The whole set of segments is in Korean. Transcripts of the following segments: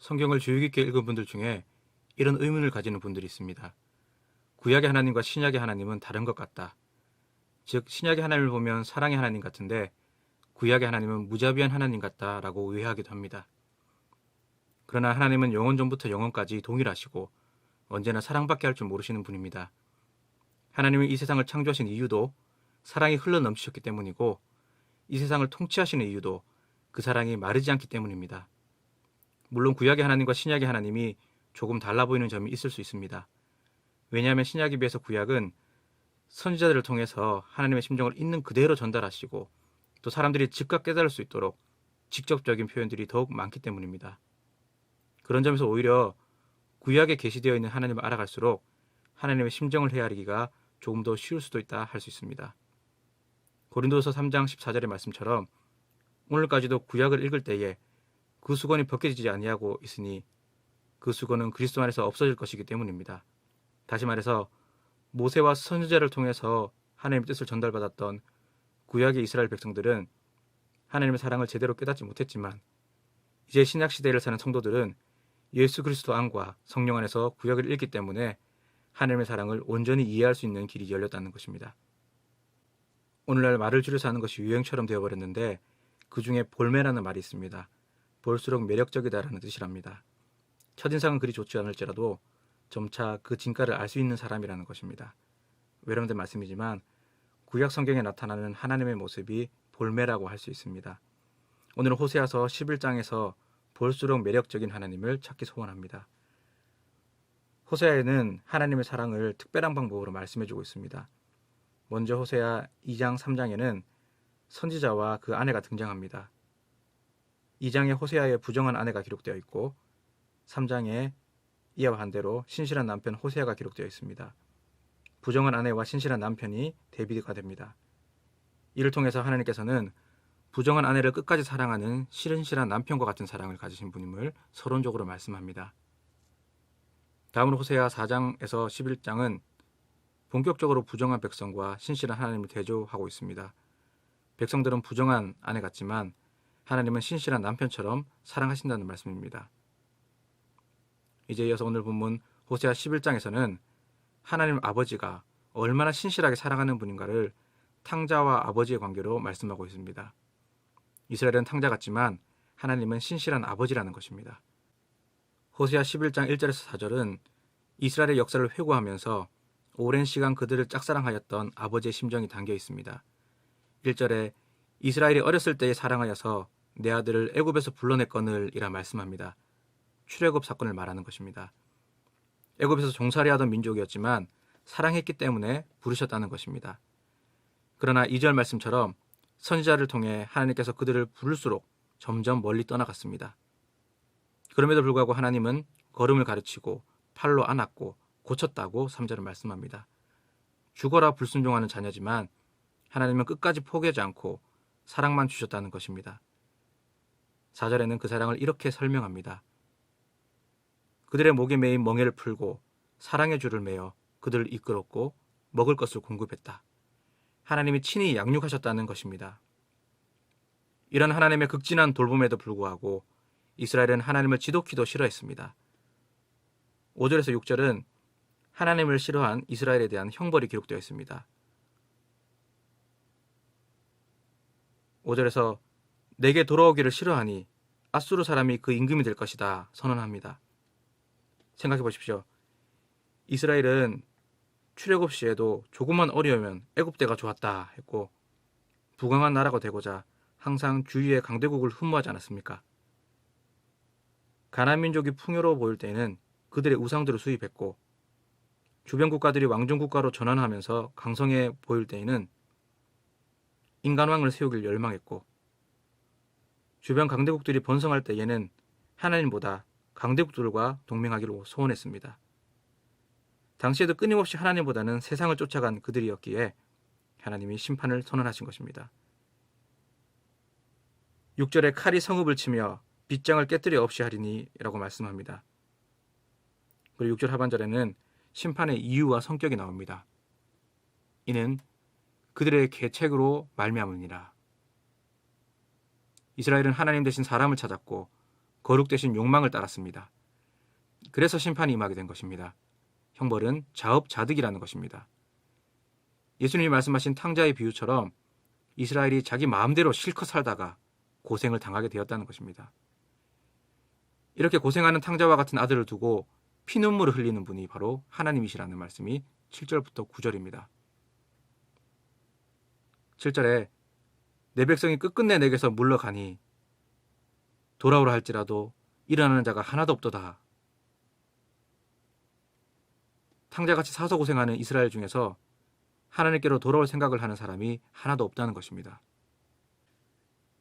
성경을 주의 깊게 읽은 분들 중에 이런 의문을 가지는 분들이 있습니다. 구약의 하나님과 신약의 하나님은 다른 것 같다. 즉, 신약의 하나님을 보면 사랑의 하나님 같은데 구약의 하나님은 무자비한 하나님 같다라고 오해하기도 합니다. 그러나 하나님은 영원 전부터 영원까지 동일하시고 언제나 사랑밖에 할 줄 모르시는 분입니다. 하나님이 이 세상을 창조하신 이유도 사랑이 흘러넘치셨기 때문이고 이 세상을 통치하시는 이유도 그 사랑이 마르지 않기 때문입니다. 물론 구약의 하나님과 신약의 하나님이 조금 달라 보이는 점이 있을 수 있습니다. 왜냐하면 신약에 비해서 구약은 선지자들을 통해서 하나님의 심정을 있는 그대로 전달하시고 또 사람들이 즉각 깨달을 수 있도록 직접적인 표현들이 더욱 많기 때문입니다. 그런 점에서 오히려 구약에 계시되어 있는 하나님을 알아갈수록 하나님의 심정을 헤아리기가 조금 더 쉬울 수도 있다 할 수 있습니다. 고린도서 3장 14절의 말씀처럼 오늘까지도 구약을 읽을 때에 그 수건이 벗겨지지 아니하고 있으니 그 수건은 그리스도 안에서 없어질 것이기 때문입니다. 다시 말해서 모세와 선지자를 통해서 하나님의 뜻을 전달받았던 구약의 이스라엘 백성들은 하나님의 사랑을 제대로 깨닫지 못했지만 이제 신약 시대를 사는 성도들은 예수 그리스도 안과 성령 안에서 구약을 읽기 때문에 하나님의 사랑을 온전히 이해할 수 있는 길이 열렸다는 것입니다. 오늘날 말을 줄여서 하는 것이 유행처럼 되어버렸는데 그 중에 볼매라는 말이 있습니다. 볼수록 매력적이다라는 뜻이랍니다. 첫인상은 그리 좋지 않을지라도 점차 그 진가를 알 수 있는 사람이라는 것입니다. 외람된 말씀이지만 구약 성경에 나타나는 하나님의 모습이 볼매라고 할 수 있습니다. 오늘은 호세아서 11장에서 볼수록 매력적인 하나님을 찾기 소원합니다. 호세아에는 하나님의 사랑을 특별한 방법으로 말씀해주고 있습니다. 먼저 호세아 2장 3장에는 선지자와 그 아내가 등장합니다. 2장에 호세아의 부정한 아내가 기록되어 있고 3장에 이와 반대로 신실한 남편 호세아가 기록되어 있습니다. 부정한 아내와 신실한 남편이 대비가 됩니다. 이를 통해서 하나님께서는 부정한 아내를 끝까지 사랑하는 신실한 남편과 같은 사랑을 가지신 분임을 서론적으로 말씀합니다. 다음으로 호세아 4장에서 11장은 본격적으로 부정한 백성과 신실한 하나님을 대조하고 있습니다. 백성들은 부정한 아내 같지만 하나님은 신실한 남편처럼 사랑하신다는 말씀입니다. 이제 이어서 오늘 본문 호세아 11장에서는 하나님 아버지가 얼마나 신실하게 사랑하는 분인가를 탕자와 아버지의 관계로 말씀하고 있습니다. 이스라엘은 탕자 같지만 하나님은 신실한 아버지라는 것입니다. 호세아 11장 1절에서 4절은 이스라엘의 역사를 회고하면서 오랜 시간 그들을 짝사랑하였던 아버지의 심정이 담겨 있습니다. 1절에 이스라엘이 어렸을 때에 사랑하여서 내 아들을 애굽에서 불러냈거늘 이라 말씀합니다. 출애굽 사건을 말하는 것입니다. 애굽에서 종살이하던 민족이었지만 사랑했기 때문에 부르셨다는 것입니다. 그러나 2절 말씀처럼 선지자를 통해 하나님께서 그들을 부를수록 점점 멀리 떠나갔습니다. 그럼에도 불구하고 하나님은 걸음을 가르치고 팔로 안았고 고쳤다고 3절은 말씀합니다. 죽어라 불순종하는 자녀지만 하나님은 끝까지 포기하지 않고 사랑만 주셨다는 것입니다. 4절에는 그 사랑을 이렇게 설명합니다. 그들의 목에 매인 멍에를 풀고 사랑의 줄을 매어 그들을 이끌었고 먹을 것을 공급했다. 하나님이 친히 양육하셨다는 것입니다. 이런 하나님의 극진한 돌봄에도 불구하고 이스라엘은 하나님을 지독히도 싫어했습니다. 5절에서 6절은 하나님을 싫어한 이스라엘에 대한 형벌이 기록되어 있습니다. 5절에서 내게 돌아오기를 싫어하니 앗수르 사람이 그 임금이 될 것이다 선언합니다. 생각해 보십시오. 이스라엘은 출애굽 시에도 조금만 어려우면 애굽대가 좋았다 했고 부강한 나라가 되고자 항상 주위의 강대국을 흠모하지 않았습니까? 가나안 민족이 풍요로워 보일 때에는 그들의 우상들을 수입했고 주변 국가들이 왕정 국가로 전환하면서 강성해 보일 때에는 인간왕을 세우길 열망했고 주변 강대국들이 번성할 때에는 하나님보다 강대국들과 동맹하기로 소원했습니다. 당시에도 끊임없이 하나님보다는 세상을 쫓아간 그들이었기에 하나님이 심판을 선언하신 것입니다. 6절에 칼이 성읍을 치며 빗장을 깨뜨려 없이 하리니 라고 말씀합니다. 그리고 6절 하반절에는 심판의 이유와 성격이 나옵니다. 이는 그들의 계책으로 말미암으니라. 이스라엘은 하나님 대신 사람을 찾았고 거룩되신 욕망을 따랐습니다. 그래서 심판이 임하게 된 것입니다. 형벌은 자업자득이라는 것입니다. 예수님이 말씀하신 탕자의 비유처럼 이스라엘이 자기 마음대로 실컷 살다가 고생을 당하게 되었다는 것입니다. 이렇게 고생하는 탕자와 같은 아들을 두고 피눈물을 흘리는 분이 바로 하나님이시라는 말씀이 7절부터 9절입니다. 7절에 내 백성이 끝끝내 내게서 물러가니 돌아오라 할지라도 일어나는 자가 하나도 없도다. 탕자같이 사서 고생하는 이스라엘 중에서 하나님께로 돌아올 생각을 하는 사람이 하나도 없다는 것입니다.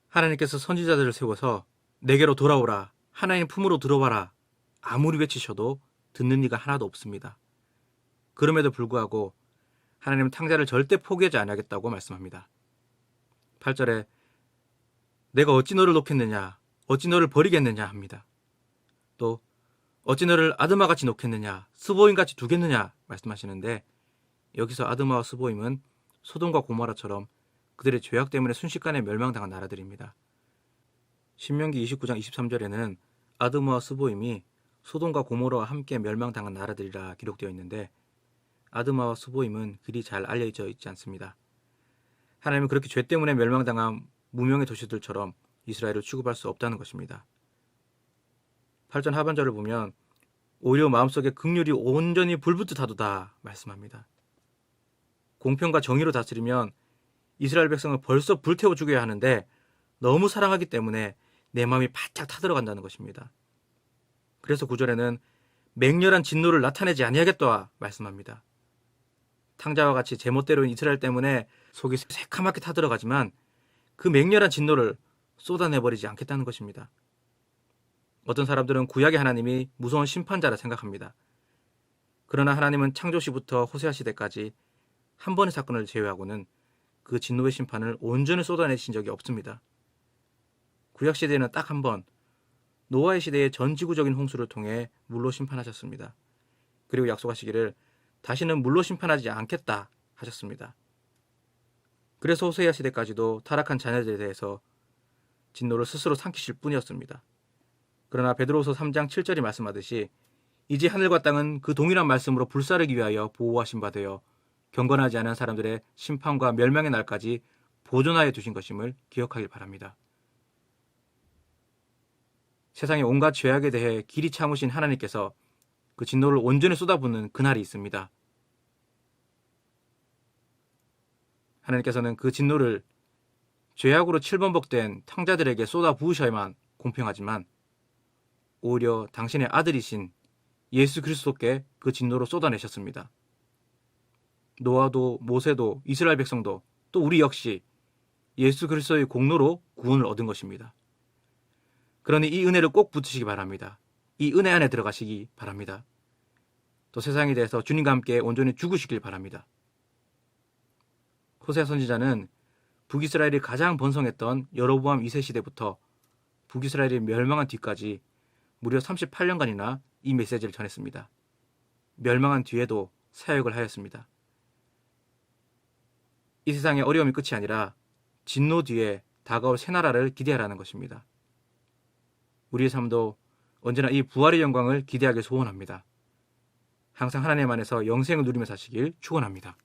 하나님께서 선지자들을 세워서 내게로 돌아오라, 하나님 품으로 들어와라 아무리 외치셔도 듣는 이가 하나도 없습니다. 그럼에도 불구하고 하나님은 탕자를 절대 포기하지 아니하겠다고 말씀합니다. 8절에 내가 어찌 너를 놓겠느냐, 어찌 너를 버리겠느냐 합니다. 또 어찌 너를 아드마같이 놓겠느냐, 스보임같이 두겠느냐 말씀하시는데, 여기서 아드마와 스보임은 소돔과 고모라처럼 그들의 죄악 때문에 순식간에 멸망당한 나라들입니다. 신명기 29장 23절에는 아드마와 스보임이 소돔과 고모라와 함께 멸망당한 나라들이라 기록되어 있는데, 아드마와 스보임은 그리 잘 알려져 있지 않습니다. 하나님은 그렇게 죄 때문에 멸망당한 무명의 도시들처럼 이스라엘을 취급할 수 없다는 것입니다. 8절 하반절을 보면 오히려 마음속에 긍휼이 온전히 불붙듯 하도다 말씀합니다. 공평과 정의로 다스리면 이스라엘 백성을 벌써 불태워 죽여야 하는데 너무 사랑하기 때문에 내 마음이 바짝 타들어간다는 것입니다. 그래서 9절에는 맹렬한 진노를 나타내지 아니하겠다 말씀합니다. 탕자와 같이 제멋대로인 이스라엘 때문에 속이 새카맣게 타들어가지만 그 맹렬한 진노를 쏟아내버리지 않겠다는 것입니다. 어떤 사람들은 구약의 하나님이 무서운 심판자라 생각합니다. 그러나 하나님은 창조시부터 호세아 시대까지 한 번의 사건을 제외하고는 그 진노의 심판을 온전히 쏟아내신 적이 없습니다. 구약 시대에는 딱 한 번 노아의 시대의 전지구적인 홍수를 통해 물로 심판하셨습니다. 그리고 약속하시기를 다시는 물로 심판하지 않겠다 하셨습니다. 그래서 호세아 시대까지도 타락한 자녀들에 대해서 진노를 스스로 삼키실 뿐이었습니다. 그러나 베드로후서 3장 7절이 말씀하듯이 이제 하늘과 땅은 그 동일한 말씀으로 불사르기 위하여 보호하신 바 되어 경건하지 않은 사람들의 심판과 멸망의 날까지 보존하여 두신 것임을 기억하길 바랍니다. 세상의 온갖 죄악에 대해 길이 참으신 하나님께서 그 진노를 온전히 쏟아붓는 그날이 있습니다. 하나님께서는 그 진노를 죄악으로 칠번복된 탕자들에게 쏟아부으셔야만 공평하지만 오히려 당신의 아들이신 예수 그리스도께 그 진노로 쏟아내셨습니다. 노아도 모세도 이스라엘 백성도 또 우리 역시 예수 그리스도의 공로로 구원을 얻은 것입니다. 그러니 이 은혜를 꼭 붙으시기 바랍니다. 이 은혜 안에 들어가시기 바랍니다. 또 세상에 대해서 주님과 함께 온전히 죽으시길 바랍니다. 호세아 선지자는 북이스라엘이 가장 번성했던 여로보암 2세 시대부터 북이스라엘이 멸망한 뒤까지 무려 38년간이나 이 메시지를 전했습니다. 멸망한 뒤에도 사역을 하였습니다. 이 세상의 어려움이 끝이 아니라 진노 뒤에 다가올 새 나라를 기대하라는 것입니다. 우리의 삶도 언제나 이 부활의 영광을 기대하길 소원합니다. 항상 하나님 안에서 영생을 누리며 사시길 축원합니다.